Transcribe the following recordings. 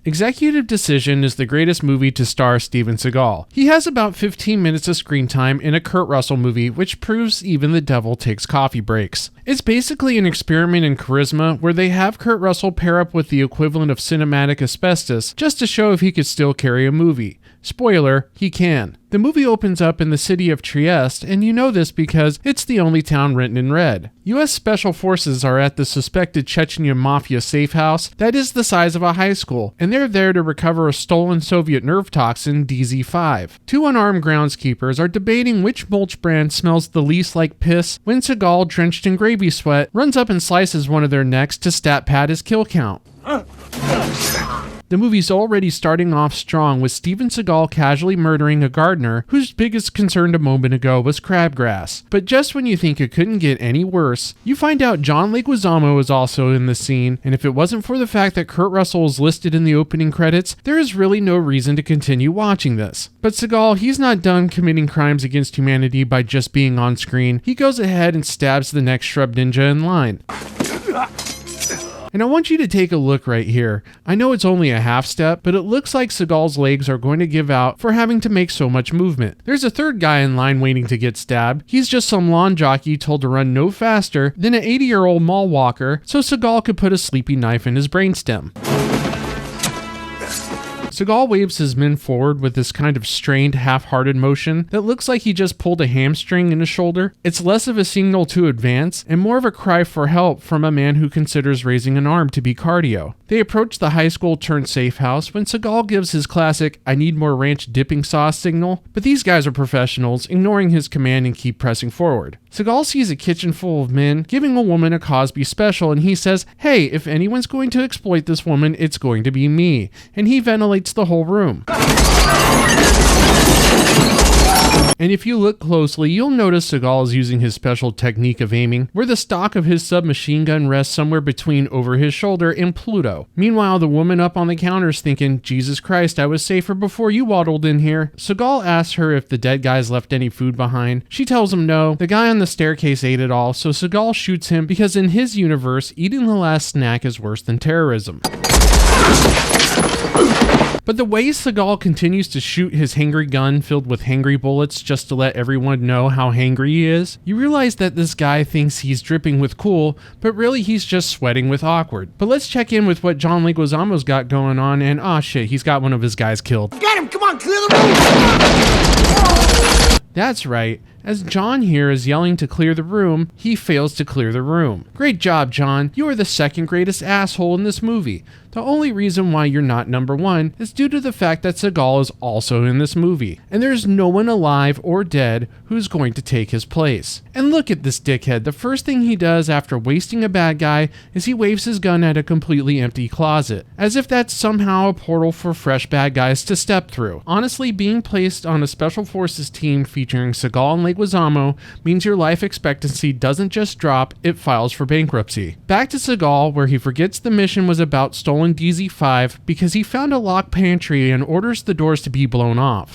Executive Decision is the greatest movie to star Steven Seagal. He has about 15 minutes of screen time in a Kurt Russell movie, which proves even the devil takes coffee breaks. It's basically an experiment in charisma where they have Kurt Russell pair up with the equivalent of cinematic asbestos just to show if he could still carry a movie. Spoiler, he can. The movie opens up in the city of Trieste, and you know this because it's the only town written in red. U.S. Special Forces are at the suspected Chechen Mafia safe house that is the size of a high school, and they're there to recover a stolen Soviet nerve toxin, DZ-5. Two unarmed groundskeepers are debating which mulch brand smells the least like piss when Seagal, drenched in gravy sweat, runs up and slices one of their necks to stat pad his kill count. The movie's already starting off strong with Steven Seagal casually murdering a gardener whose biggest concern a moment ago was crabgrass. But just when you think it couldn't get any worse, you find out John Leguizamo is also in the scene, and if it wasn't for the fact that Kurt Russell is listed in the opening credits, there is really no reason to continue watching this. But Seagal, he's not done committing crimes against humanity by just being on screen. He goes ahead and stabs the next shrub ninja in line. And I want you to take a look right here. I know it's only a half step, but it looks like Seagal's legs are going to give out for having to make so much movement. There's a third guy in line waiting to get stabbed. He's just some lawn jockey told to run no faster than an 80-year-old mall walker so Seagal could put a sleepy knife in his brainstem. Seagal waves his men forward with this kind of strained, half-hearted motion that looks like he just pulled a hamstring in his shoulder. It's less of a signal to advance and more of a cry for help from a man who considers raising an arm to be cardio. They approach the high school turned safe house when Seagal gives his classic "I need more ranch dipping sauce" signal, but these guys are professionals, ignoring his command and keep pressing forward. Seagal sees a kitchen full of men giving a woman a Cosby special, and he says, "Hey, if anyone's going to exploit this woman, it's going to be me," and he ventilates the whole room. And if you look closely, you'll notice Seagal is using his special technique of aiming, where the stock of his submachine gun rests somewhere between over his shoulder and Pluto. Meanwhile, the woman up on the counter is thinking, "Jesus Christ, I was safer before you waddled in here." Seagal asks her if the dead guys left any food behind. She tells him no, the guy on the staircase ate it all, so Seagal shoots him because in his universe, eating the last snack is worse than terrorism. But the way Seagal continues to shoot his hangry gun filled with hangry bullets just to let everyone know how hangry he is, you realize that this guy thinks he's dripping with cool, but really he's just sweating with awkward. But let's check in with what John Leguizamo's got going on, and shit, he's got one of his guys killed. Get him! Come on, clear the room! That's right. As John here is yelling to clear the room, he fails to clear the room. Great job, John. You are the second greatest asshole in this movie. The only reason why you're not number one is due to the fact that Seagal is also in this movie, and there's no one alive or dead who's going to take his place. And look at this dickhead. The first thing he does after wasting a bad guy is he waves his gun at a completely empty closet, as if that's somehow a portal for fresh bad guys to step through. Honestly, being placed on a special forces team featuring Seagal and Leguizamo means your life expectancy doesn't just drop, it files for bankruptcy. Back to Seagal, where he forgets the mission was about stolen DZ-5 because he found a locked pantry and orders the doors to be blown off.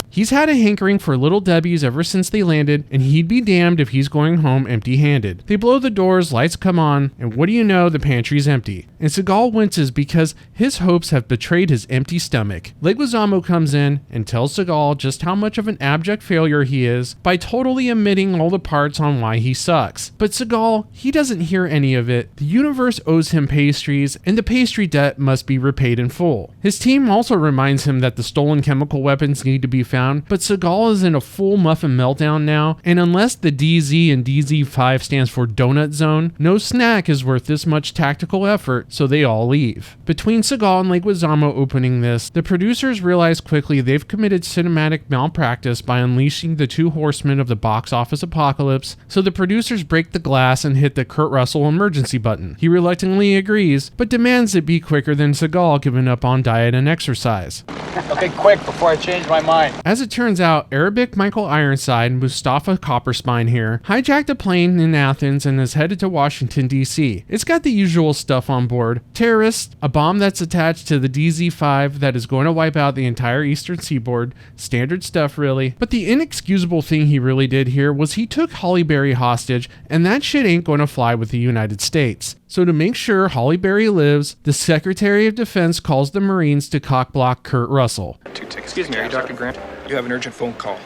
He's had a hankering for Little Debbie's ever since they landed, and he'd be damned if he's going home empty-handed. They blow the doors, lights come on, and what do you know, the pantry's empty. And Seagal winces because his hopes have betrayed his empty stomach. Leguizamo comes in and tells Seagal just how much of an abject failure he is by totally omitting all the parts on why he sucks. But Seagal, he doesn't hear any of it. The universe owes him pastries, and the pastry debt must be repaid in full. His team also reminds him that the stolen chemical weapons need to be found, but Seagal is in a full muffin meltdown now, and unless the DZ in DZ-5 stands for Donut Zone, no snack is worth this much tactical effort, so they all leave. Between Seagal and Leguizamo opening this, the producers realize quickly they've committed cinematic malpractice by unleashing the two horsemen of the box office apocalypse, so the producers break the glass and hit the Kurt Russell emergency button. He reluctantly agrees, but demands it be quicker than Seagal giving up on diet and exercise. Okay, quick, before I change my mind. As it turns out, Arabic Michael Ironside, Mustafa Copperspine here, hijacked a plane in Athens and is headed to Washington, D.C. It's got the usual stuff on board: terrorists, a bomb that's attached to the DZ-5 that is going to wipe out the entire eastern seaboard. Standard stuff, really. But the inexcusable thing he really did here was he took Halle Berry hostage, and that shit ain't going to fly with the United States. So to make sure Halle Berry lives, the Secretary of Defense calls the Marines to cockblock Kurt Russell. Excuse me, are you Dr. Grant? You have an urgent phone call.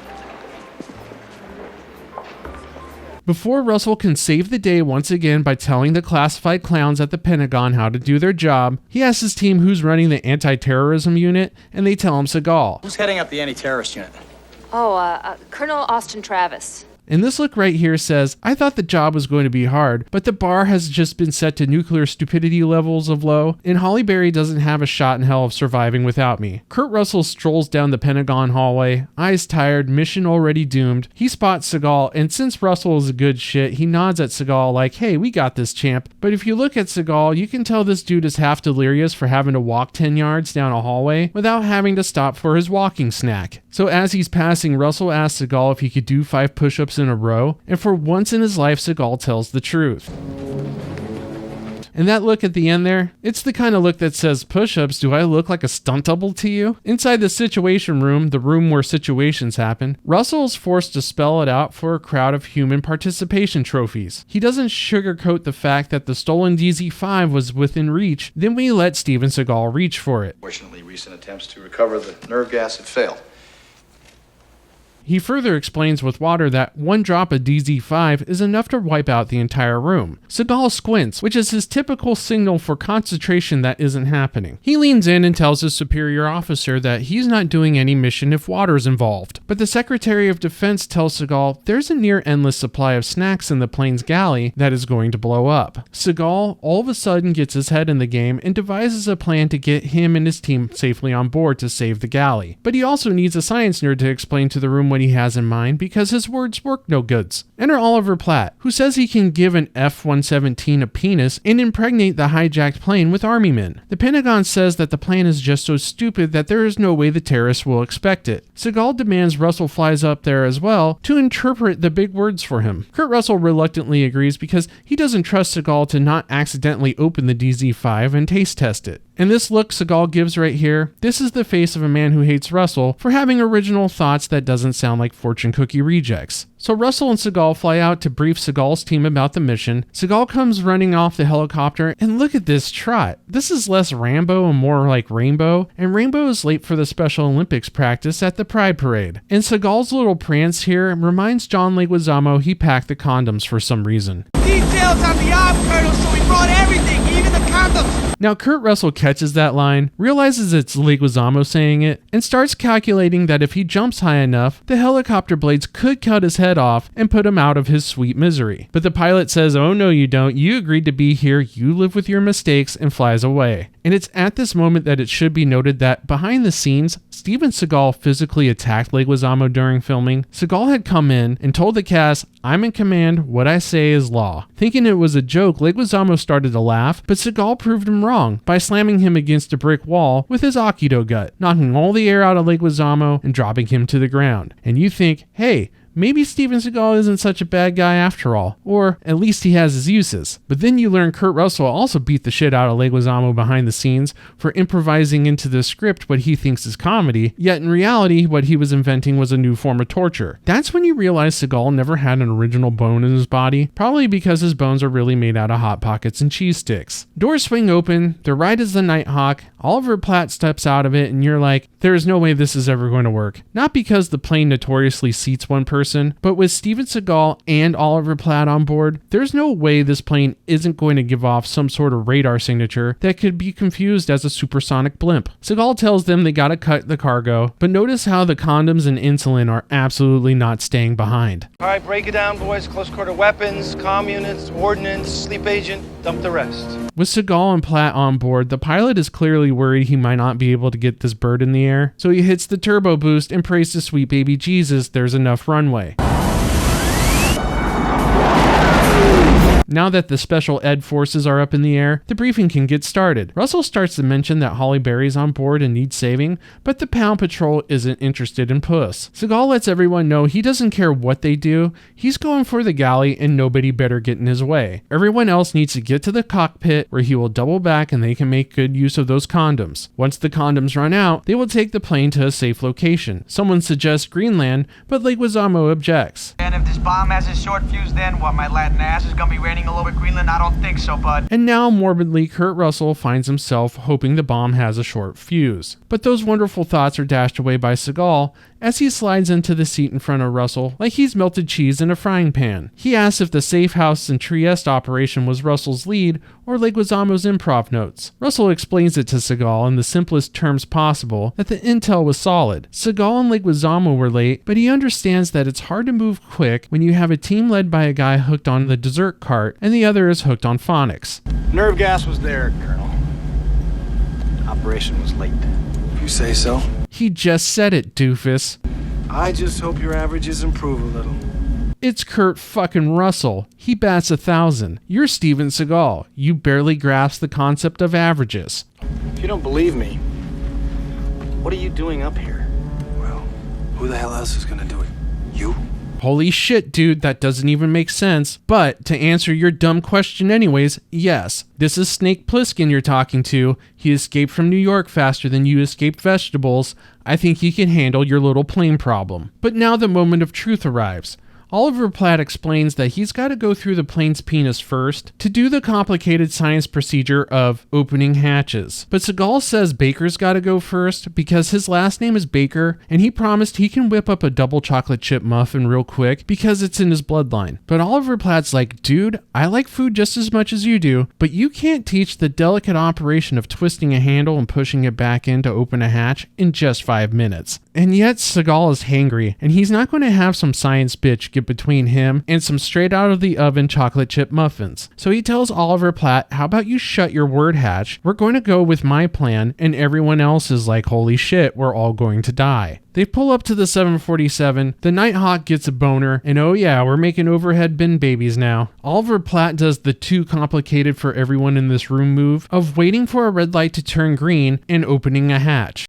Before Russell can save the day once again by telling the classified clowns at the Pentagon how to do their job, he asks his team who's running the anti-terrorism unit, and they tell him Seagal. Who's heading up the anti-terrorist unit? Colonel Austin Travis. And this look right here says, I thought the job was going to be hard, but the bar has just been set to nuclear stupidity levels of low, and Halle Berry doesn't have a shot in hell of surviving without me. Kurt Russell strolls down the Pentagon hallway, eyes tired, mission already doomed. He spots Seagal, and since Russell is a good shit, he nods at Seagal like, hey, we got this, champ. But if you look at Seagal, you can tell this dude is half delirious for having to walk 10 yards down a hallway without having to stop for his walking snack. So as he's passing, Russell asks Seagal if he could do 5 push-ups in a row, and for once in his life, Seagal tells the truth. And that look at the end there, it's the kind of look that says, push-ups, do I look like a stunt double to you? Inside the Situation Room, the room where situations happen, Russell is forced to spell it out for a crowd of human participation trophies. He doesn't sugarcoat the fact that the stolen DZ-5 was within reach, then we let Steven Seagal reach for it. Fortunately, recent attempts to recover the nerve gas had failed. He further explains with water that 1 drop of DZ-5 is enough to wipe out the entire room. Seagal squints, which is his typical signal for concentration that isn't happening. He leans in and tells his superior officer that he's not doing any mission if water's involved. But the Secretary of Defense tells Seagal there's a near endless supply of snacks in the plane's galley that is going to blow up. Seagal all of a sudden gets his head in the game and devises a plan to get him and his team safely on board to save the galley. But he also needs a science nerd to explain to the room what he has in mind because his words work no goods. Enter Oliver Platt, who says he can give an F-117 a penis and impregnate the hijacked plane with army men. The Pentagon says that the plan is just so stupid that there is no way the terrorists will expect it. Seagal demands Russell flies up there as well to interpret the big words for him. Kurt Russell reluctantly agrees because he doesn't trust Seagal to not accidentally open the DZ-5 and taste test it. And this look Seagal gives right here, this is the face of a man who hates Russell for having original thoughts that doesn't sound like fortune cookie rejects. So Russell and Seagal fly out to brief Seagal's team about the mission. Seagal comes running off the helicopter, and look at this trot. This is less Rambo and more like Rainbow, and Rainbow is late for the Special Olympics practice at the Pride Parade. And Seagal's little prance here reminds John Leguizamo he packed the condoms for some reason. Details on the arm, Colonel, so we brought everything, even the condoms. Now Kurt Russell catches that line, realizes it's Leguizamo saying it, and starts calculating that if he jumps high enough, the helicopter blades could cut his head off and put him out of his sweet misery. But the pilot says, oh no you don't, you agreed to be here, you live with your mistakes, and flies away. And it's at this moment that it should be noted that behind the scenes, Steven Seagal physically attacked Leguizamo during filming. Seagal had come in and told the cast, I'm in command, what I say is law. Thinking it was a joke, Leguizamo started to laugh, but Seagal proved him wrong by slamming him against a brick wall with his Aikido gut, knocking all the air out of Leguizamo and dropping him to the ground. And you think, hey, maybe Steven Seagal isn't such a bad guy after all, or at least he has his uses. But then you learn Kurt Russell also beat the shit out of Leguizamo behind the scenes for improvising into the script what he thinks is comedy, yet in reality what he was inventing was a new form of torture. That's when you realize Seagal never had an original bone in his body, probably because his bones are really made out of Hot Pockets and cheese sticks. Doors swing open, the ride is the Nighthawk, Oliver Platt steps out of it and you're like, there is no way this is ever going to work. Not because the plane notoriously seats one person, but with Steven Seagal and Oliver Platt on board, there's no way this plane isn't going to give off some sort of radar signature that could be confused as a supersonic blimp. Seagal tells them they gotta cut the cargo, but notice how the condoms and insulin are absolutely not staying behind. All right, break it down, boys. Close quarter weapons, comm units, ordnance, sleep agent, dump the rest. With Seagal and Platt on board, the pilot is clearly worried he might not be able to get this bird in the air, so he hits the turbo boost and prays to sweet baby Jesus there's enough runway. Now that the special ed forces are up in the air, the briefing can get started. Russell starts to mention that Holly Berry's on board and needs saving, but the Pound Patrol isn't interested in Puss. Seagal lets everyone know he doesn't care what they do, he's going for the galley and nobody better get in his way. Everyone else needs to get to the cockpit where he will double back and they can make good use of those condoms. Once the condoms run out, they will take the plane to a safe location. Someone suggests Greenland, but Leguizamo objects. And if this bomb has a short fuse, then what, my Latin ass is gonna be raining all over Greenland? I don't think so, bud. And now, morbidly, Kurt Russell finds himself hoping the bomb has a short fuse. But those wonderful thoughts are dashed away by Seagal as he slides into the seat in front of Russell like he's melted cheese in a frying pan. He asks if the safe house in Trieste operation was Russell's lead or Leguizamo's improv notes. Russell explains it to Seagal in the simplest terms possible that the intel was solid. Seagal and Leguizamo were late, but he understands that it's hard to move quick when you have a team led by a guy hooked on the dessert cart and the other is hooked on phonics. Nerve gas was there, Colonel. Operation was late. If you say so. He just said it, doofus. I just hope your averages improve a little. It's Kurt fucking Russell. He bats 1,000. You're Steven Seagal. You barely grasp the concept of averages. If you don't believe me, what are you doing up here? Well, who the hell else is gonna do it? You? Holy shit, dude, that doesn't even make sense. But to answer your dumb question anyways, yes, this is Snake Plissken you're talking to. He escaped from New York faster than you escaped vegetables. I think he can handle your little plane problem. But now the moment of truth arrives. Oliver Platt explains that he's got to go through the plane's penis first to do the complicated science procedure of opening hatches. But Seagal says Baker's got to go first because his last name is Baker and he promised he can whip up a double chocolate chip muffin real quick because it's in his bloodline. But Oliver Platt's like, dude, I like food just as much as you do, but you can't teach the delicate operation of twisting a handle and pushing it back in to open a hatch in just 5 minutes. And yet Seagal is hangry and he's not going to have some science bitch get between him and some straight out of the oven chocolate chip muffins. So he tells Oliver Platt, how about you shut your word hatch? We're going to go with my plan, and everyone else is like, holy shit, we're all going to die. They pull up to the 747, the Nighthawk gets a boner, and oh yeah, we're making overhead bin babies now. Oliver Platt does the too complicated for everyone in this room move of waiting for a red light to turn green and opening a hatch.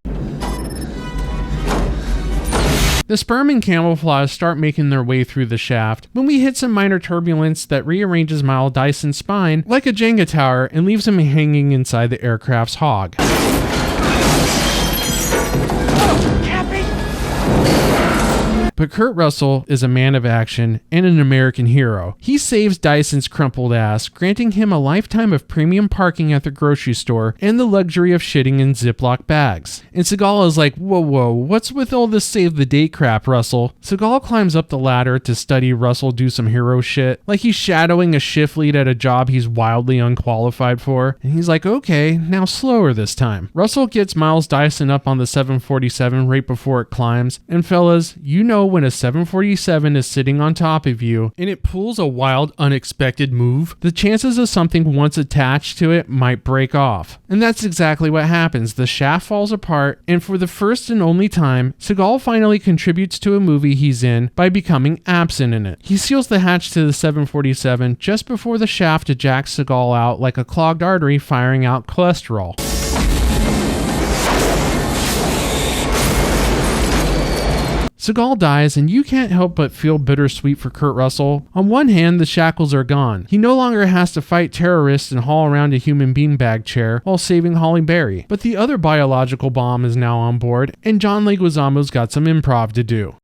The sperm and camouflage start making their way through the shaft when we hit some minor turbulence that rearranges Miles Dyson's spine like a Jenga tower and leaves him hanging inside the aircraft's hog. But Kurt Russell is a man of action and an American hero. He saves Dyson's crumpled ass, granting him a lifetime of premium parking at the grocery store and the luxury of shitting in Ziploc bags. And Seagal is like, whoa, what's with all this save the day crap, Russell? Seagal climbs up the ladder to study Russell do some hero shit, like he's shadowing a shift lead at a job he's wildly unqualified for. And he's like, okay, now slower this time. Russell gets Miles Dyson up on the 747 right before it climbs, and fellas, you know when a 747 is sitting on top of you and it pulls a wild, unexpected move, the chances of something once attached to it might break off. And that's exactly what happens. The shaft falls apart, and for the first and only time, Seagal finally contributes to a movie he's in by becoming absent in it. He seals the hatch to the 747 just before the shaft ejects Seagal out like a clogged artery firing out cholesterol. Seagal dies, and you can't help but feel bittersweet for Kurt Russell. On one hand, the shackles are gone. He no longer has to fight terrorists and haul around a human beanbag chair while saving Holly Berry. But the other biological bomb is now on board, and John Leguizamo's got some improv to do.